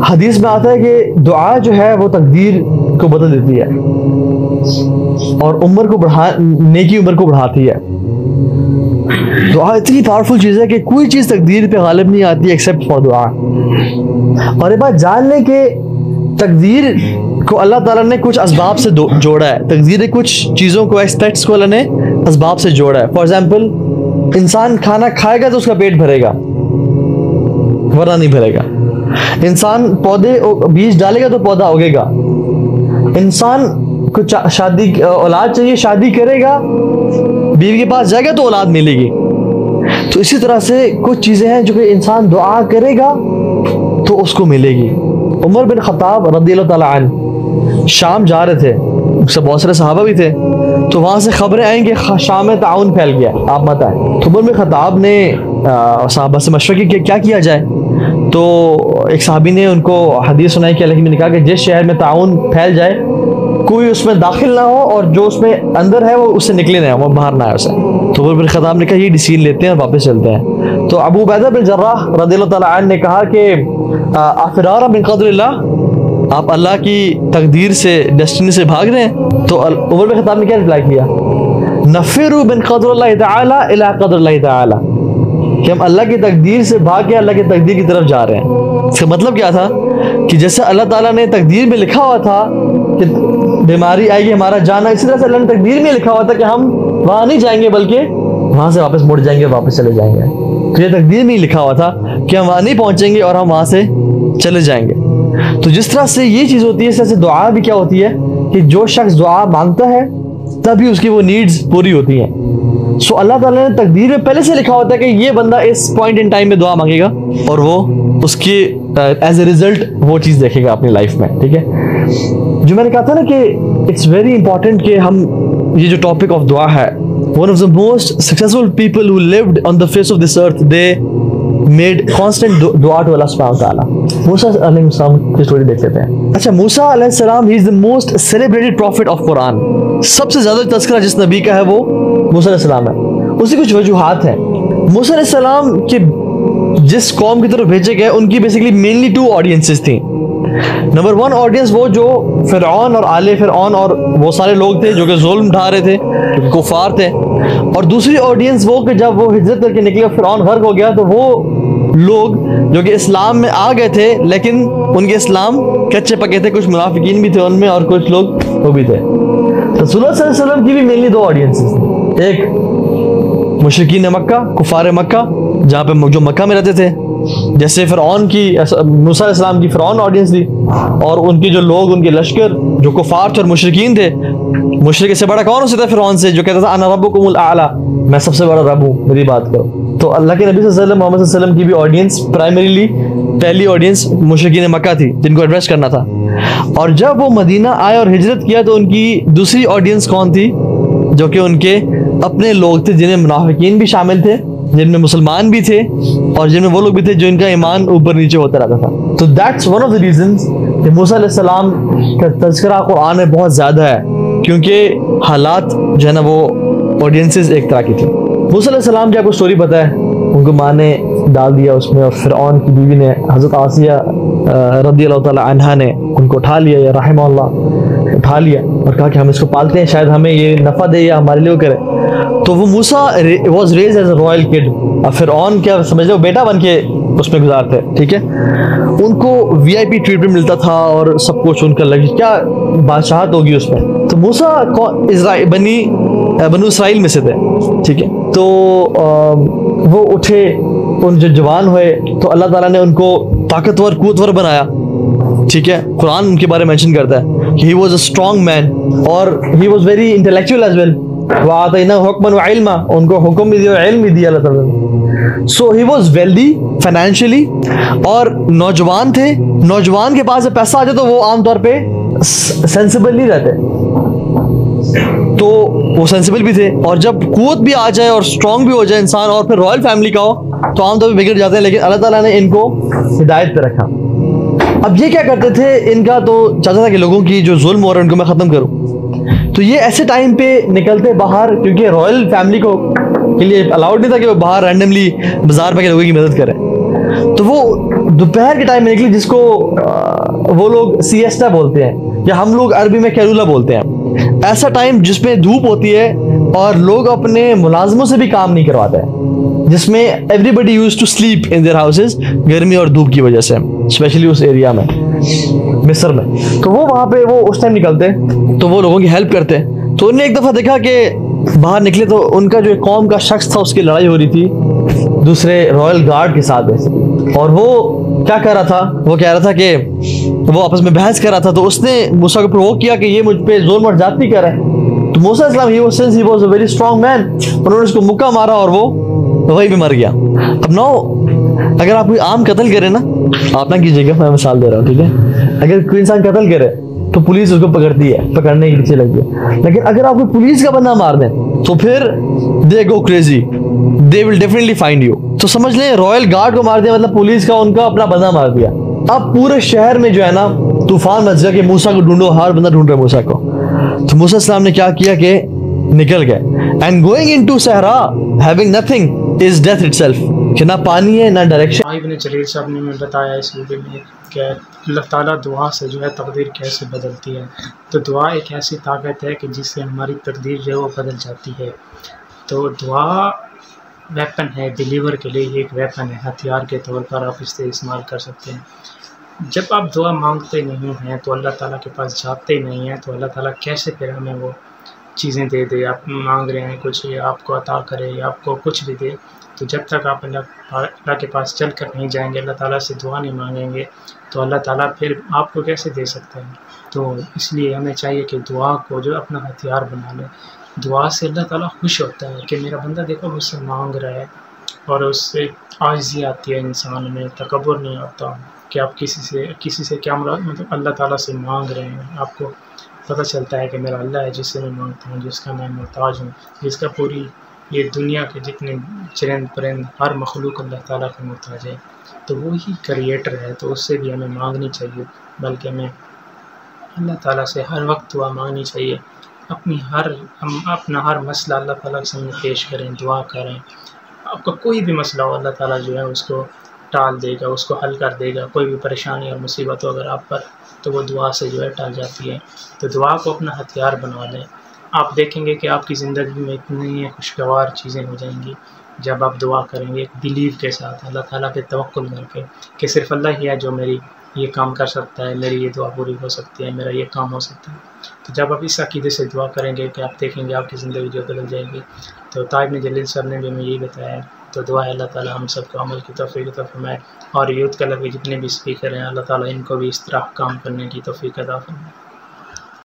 حدیث میں آتا ہے کہ دعا جو ہے وہ تقدیر کو بدل دیتی ہے اور نیکی عمر کو بڑھاتی ہے. دعا اتنی پاورفل چیز ہے کہ کوئی چیز تقدیر پہ غالب نہیں آتی ایکسیپٹ فار دعا. اور یہ بات جان لیں کہ تقدیر کو اللہ تعالیٰ نے کچھ اسباب سے جوڑا ہے. تقدیر کچھ چیزوں کو ایسپیکٹس کو اللہ نے اسباب سے جوڑا ہے. فار ایگزامپل انسان کھانا کھائے گا تو اس کا پیٹ بھرے گا ورنہ نہیں بھرے گا. انسان پودے بیج ڈالے گا تو پودا اگے گا. انسان کو شادی اولاد چاہیے شادی کرے گا بیوی کے پاس جائے گا تو اولاد ملے گی. تو اسی طرح سے کچھ چیزیں ہیں جو کہ انسان دعا کرے گا تو اس کو ملے گی. عمر بن خطاب رضی اللہ تعالیٰ عنہ شام جا رہے تھے, اس سے بہت سارے صحابہ بھی تھے, تو وہاں سے خبریں آئیں کہ شام میں تعاون پھیل گیا, آپ مت آئے. تو عمر بن خطاب نے صحابہ سے مشورہ کیا کہ کیا کیا جائے. تو ایک صحابی نے ان کو حدیث سنائی کہ اللہ نے کہا کہ جس شہر میں تعاون پھیل جائے کوئی اس میں داخل نہ ہو اور جو اس میں اندر ہے وہ اس سے نکلے نہ, وہ باہر نہ آئے اسے. تو عمر بن خطاب نے کہا یہ ڈیسیژن لیتے ہیں اور واپس چلتے ہیں. تو ابو عبیدہ بن جراح رضی اللہ تعالیٰ عنہ نے کہا کہ افرارا من قدر اللہ, آپ اللہ کی تقدیر سے ڈیسٹنی سے بھاگ رہے ہیں. تو عمر بن خطاب نے کیا رپلائی کیا, نفروا من قدر اللہ تعالی الی قدر اللہ تعالی, کہ ہم اللہ کی تقدیر سے بھاگ کے اللہ کی تقدیر کی طرف جا رہے ہیں. اس کا مطلب کیا تھا کہ جیسے اللہ تعالیٰ نے تقدیر میں لکھا ہوا تھا کہ بیماری آئے گی ہمارا جانا, اسی طرح سے اللہ نے تقدیر میں لکھا ہوا تھا کہ ہم وہاں نہیں جائیں گے بلکہ وہاں سے واپس مڑ جائیں گے, واپس چلے جائیں گے. تو یہ تقدیر میں لکھا ہوا تھا کہ ہم وہاں نہیں پہنچیں گے اور ہم وہاں سے چلے جائیں گے. تو جس طرح سے یہ چیز ہوتی ہے اس طرح سے دعا بھی کیا ہوتی ہے کہ جو شخص دعا مانگتا ہے تبھی اس کی وہ نیڈز پوری ہوتی ہیں. سو اللہ تعالیٰ نے تقدیر میں پہلے سے لکھا ہوتا ہے کہ یہ بندہ اس پوائنٹ ان ٹائم میں دعا مانگے گا اور وہ اس کی ایز اے ریزلٹ وہ چیز دیکھے گا اپنی لائف میں. ٹھیک ہے, جو میں نے کہا تھا نا کہ اٹس ویری امپورٹنٹ کہ ہم یہ جو ٹاپک آف دعا ہے, one of the most successful people who lived on the face of this earth they made constant دعا ٹو اللہ سبحانہ وتعالیٰ. موسیٰ علیہ السلام کی سٹوری دیکھ لیتے ہیں. اچھا, موسیٰ علیہ السلام he is the most celebrated prophet of Quran. سب سے زیادہ تذکرہ جس نبی کا ہے وہ موسیٰ علیہ السلام ہے. اس کی کچھ وجوہات ہیں. موسیٰ علیہ السلام کے جس قوم کی طرف بھیجے گئے ان کی بیسیکلی مینلی 2 آڈینسز تھیں. نمبر 1 آڈینس وہ جو فرعون اور آل فرعون اور وہ سارے لوگ تھے جو کہ ظلم ڈھا رہے تھے, کفار تھے. اور دوسری آڈینس وہ کہ جب وہ ہجرت کر کے نکلے اور فرعون غرق ہو گیا تو وہ لوگ جو کہ اسلام میں آ گئے تھے لیکن ان کے اسلام کچے پکے تھے, کچھ منافقین بھی تھے ان میں اور کچھ لوگ وہ بھی تھے. رسول اللہ صلی اللہ علیہ وسلم کی بھی مینلی 2 آڈینسز تھیں. ایک مشرکین مکہ, کفار مکہ, جہاں پہ جو مکہ میں رہتے تھے, جیسے فرعون کی موسیٰ علیہ السلام کی فرعون آڈینس تھی, اور ان کے جو لوگ ان کے لشکر جو کفار تھے اور مشرکین تھے. مشرک سے بڑا کون ہو سکتا ہے فرعون سے, جو کہتا تھا انا ربکم الاعلی, میں سب سے بڑا رب ہوں, میری بات کرو. تو اللہ کے نبی صلی اللہ علیہ وسلم محمد صلی اللہ علیہ وسلم کی بھی آڈینس پرائمریلی پہلی آڈینس مشرکین مکہ تھی جن کو ایڈریس کرنا تھا. اور جب وہ مدینہ آئے اور ہجرت کیا تو ان کی دوسری آڈینس کون تھی, جو کہ ان کے اپنے لوگ تھے جنہیں منافقین بھی شامل تھے, جن میں مسلمان بھی تھے اور جن میں وہ لوگ بھی تھے جو ان کا ایمان اوپر نیچے ہوتا رہتا تھا. تو that's one of the reasons کہ موسیٰ علیہ السلام کا تذکرہ قرآن میں بہت زیادہ ہے, کیونکہ حالات جو ہے نا وہ آڈینسز ایک طرح کی تھی. موسیٰ علیہ السلام کی آپ کو سٹوری پتہ ہے, ان کو ماں نے ڈال دیا اس میں اور فرعون کی بیوی نے حضرت آسیہ رضی اللہ تعالی عنہا نے ان کو اٹھا لیا, یا رحمہ اللہ اٹھا لیا اور کہا کہ ہم اس کو پالتے ہیں, شاید ہمیں یہ نفع دے یا ہمارے لیے کرے. تو وہ Musa was raised as a royal kid, اور فرعون کیا سمجھ لو بیٹا بن کے اس میں گزارتے. ٹھیک ہے, ان کو وی آئی پی ٹریٹمنٹ ملتا تھا اور سب کچھ ان کا لگی, کیا بادشاہت ہوگی اس میں. تو موسیٰ بنو اسرائیل میں سے تھے. ٹھیک ہے, تو وہ اٹھے, ان جو جوان ہوئے تو اللہ تعالیٰ نے ان کو طاقتور قوتور بنایا. ٹھیک ہے, قرآن ان کے بارے میں مینشن کرتا ہے کہ he was a strong man اور he was very intellectual as well. وَآتَيْنَاهُ حُكْمًا وَعِلْمًا, ان کو حکم بھی دیا اور علم بھی دیا اللہ تعالیٰ نے. سو ہی واز ویلدی فائنینشلی, اور نوجوان تھے. نوجوان کے پاس جب پیسہ آ جائے تو وہ عام طور پہ سینسیبل نہیں رہتے, تو وہ سینسیبل بھی تھے. اور جب قوت بھی آ جائے اور اسٹرانگ بھی ہو جائے انسان اور پھر رائل فیملی کا ہو تو عام طور پہ بگڑ جاتے ہیں, لیکن اللہ تعالیٰ نے ان کو ہدایت پہ رکھا. اب یہ کیا کرتے تھے, ان کا تو چاہتا تھا کہ لوگوں کی جو ظلم ہو رہا ہے ان کو میں ختم کروں. تو یہ ایسے ٹائم پہ نکلتے باہر, کیونکہ رائل فیملی کو کے لیے الاؤڈ نہیں تھا کہ وہ باہر رینڈملی بازار پہ کے لوگوں کی مدد کریں. تو وہ دوپہر کے ٹائم میں نکلی، جس کو وہ لوگ سیسٹا بولتے ہیں یا ہم لوگ عربی میں کیلولا بولتے ہیں، ایسا ٹائم جس میں دھوپ ہوتی ہے اور لوگ اپنے ملازموں سے بھی کام نہیں کرواتے ہیں، جس میں everybody use to sleep in their houses, گرمی اور دھوپ کی وجہ سے، اسپیشلی اس ایریا میں مصر میں. تو وہ وہاں پہ وہ اس ٹائم نکلتے تو وہ لوگوں کی ہیلپ کرتے. تو انہوں نے ایک دفعہ دیکھا کہ باہر نکلے تو ان کا جو قوم کا شخص تھا اس کی لڑائی ہو رہی تھی دوسرے رائل گارڈ کے ساتھ، اور وہ کیا کر رہا تھا، وہ کہہ رہا تھا کہ وہ آپس میں بحث کر رہا تھا. تو اس نے موسیٰ کو پرووک کیا کہ یہ مجھ پہ ظلم اور زیادتی کر رہا ہے. تو موسیٰ علیہ السلام since he was a very strong man، انہوں نے اس کو مکہ مارا اور وہ وہی بھی مر گیا. اب نو اگر آپ کوئی عام قتل کرے نا، آپ نہ کیجیے گا، میں مثال دے رہا ہوں، ٹھیک ہے، اگر کوئی انسان قتل کرے تو پولیس اس کو پکڑتی ہے، پکڑنے کے پیچھے لگتی ہے. لیکن اگر آپ کو پولیس کا بندہ مار دیں تو پھر they go crazy, they will definitely find you. تو سمجھ لیں رائل گارڈ کو مار دیا مطلب پولیس کا ان کا اپنا بندہ مار دیا. اب پورے شہر میں جو ہے نا طوفان مچ گیا کہ موسیٰ کو ڈھونڈو، ہر بندہ ڈھونڈ رہا ہے موسیٰ کو. تو موسیٰ السلام نے کیا کیا کہ نکل گئے. اینڈ گوئنگ انٹو صحرا having nothing is death itself, کہ نہ پانی ہے نہ ڈائریکشن. ابن جریر صاحب نے میں بتایا اس ویڈیو میں کہ اللہ تعالیٰ دعا سے جو ہے تقدیر کیسے بدلتی ہے. تو دعا ایک ایسی طاقت ہے کہ جس سے ہماری تقدیر جو ہے وہ بدل جاتی ہے. تو دعا ویپن ہے، بلیور کے لیے ایک ویپن ہے، ہتھیار کے طور پر آپ اس سے استعمال کر سکتے ہیں. جب آپ دعا مانگتے نہیں ہیں تو اللہ تعالیٰ کے پاس جاتے نہیں ہیں، تو اللہ تعالیٰ کیسے پھر ہمیں وہ چیزیں دے دے؟ آپ مانگ رہے ہیں کچھ، یا آپ کو عطا کرے یا آپ کو کچھ بھی دے، تو جب تک آپ اللہ کے پاس چل کر نہیں جائیں گے، اللہ تعالیٰ سے دعا نہیں مانگیں گے، تو اللہ تعالیٰ پھر آپ کو کیسے دے سکتے ہیں؟ تو اس لیے ہمیں چاہیے کہ دعا کو جو اپنا ہتھیار بنا لیں. دعا سے اللہ تعالیٰ خوش ہوتا ہے کہ میرا بندہ دیکھو مجھ سے مانگ رہا ہے، اور اس سے عاجزی آتی ہے انسان میں، تکبر نہیں آتا کہ آپ کسی سے کیا مراد، مطلب اللہ تعالیٰ سے مانگ رہے ہیں. آپ کو پتہ چلتا ہے کہ میرا اللہ ہے جس سے میں مانگتا ہوں، جس کا میں محتاج ہوں، جس کا پوری یہ دنیا کے جتنے چرند پرند ہر مخلوق اللہ تعالیٰ کا محتاج ہے. تو وہی کریٹر ہے، تو اس سے بھی ہمیں مانگنی چاہیے، بلکہ ہمیں اللہ تعالیٰ سے ہر وقت دعا مانگنی چاہیے. اپنا ہر مسئلہ اللہ تعالیٰ کے سامنے پیش کریں، دعا کریں. آپ کا کوئی بھی مسئلہ ہو، اللہ تعالیٰ جو ہے اس کو ٹال دے گا، اس کو حل کر دے گا. کوئی بھی پریشانی اور مصیبت ہو اگر آپ پر، تو وہ دعا سے جو ہے ٹل جاتی ہے. تو دعا کو اپنا ہتھیار بنا لیں. آپ دیکھیں گے کہ آپ کی زندگی میں اتنی خوشگوار چیزیں ہو جائیں گی جب آپ دعا کریں گے ایک بلیو کے ساتھ، اللہ تعالیٰ پہ توکل کر کے کہ صرف اللہ ہی ہے جو میری یہ کام کر سکتا ہے، میری یہ دعا پوری ہو سکتی ہے، میرا یہ کام ہو سکتا ہے. تو جب آپ اس عقیدے سے دعا کریں گے کہ آپ دیکھیں گے آپ کی زندگی جو بدل جائے گی. تو طارق جلیل صاحب نے بھی ہمیں یہی بتایا ہے. تو دعا ہے اللہ تعالیٰ ہم سب کو عمل کی توفیق عطا فرمائے، اور یوتھ کلب کے جتنے بھی اسپیکر ہیں اللہ تعالیٰ ان کو بھی اس طرح کام کرنے کی توفیق عطا فرمائے.